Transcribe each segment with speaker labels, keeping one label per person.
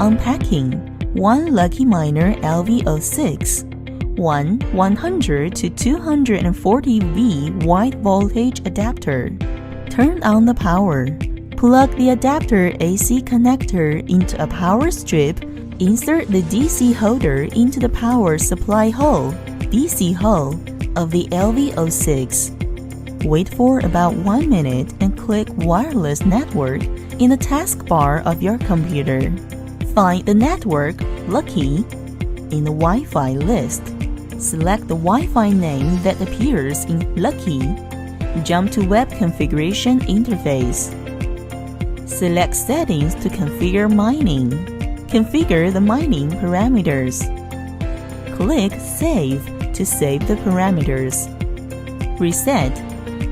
Speaker 1: unpacking. 1 lucky miner LV06. 1 100 to 240 V wide voltage adapter. Turn on the power. Plug the adapter AC connector into a power strip. Insert the DC holder into the power supply hole (DC hole) of the LV06. Wait for about 1 minute and click Wireless Network in the taskbar of your computer. Find the network Lucky in the Wi-Fi list. Select the Wi-Fi name that appears in Lucky. Jump to Web Configuration Interface. Select Settings to configure mining. Configure the mining parameters. Click Save to save the parameters. Reset.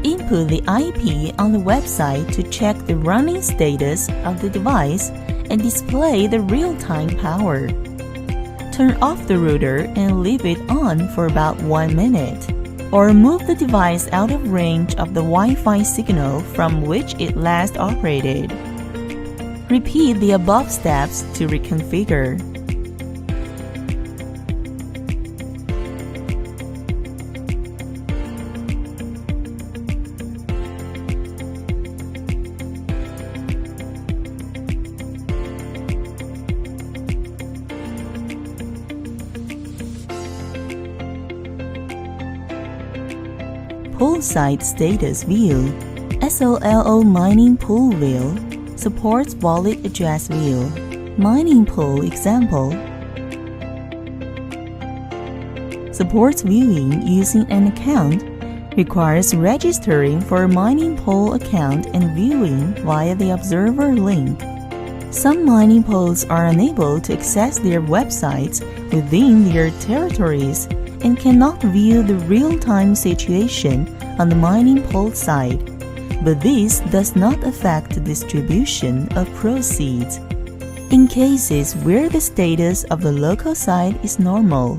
Speaker 1: Input the IP on the website to check the running status of the device and display the real-time power. Turn off the router and leave it on for about 1 minute, or move the device out of range of the Wi-Fi signal from which it last operated. Repeat the above steps to reconfigure. Pool Site Status View. SOLO Mining Pool View supports wallet address view. Mining pool example supports viewing using an account, requires registering for a mining pool account and viewing via the observer link. Some mining pools are unable to access their websites within their territories and cannot view the real-time situation on the mining pool side, but this does not affect the distribution of proceeds in cases where the status of the local site is normal.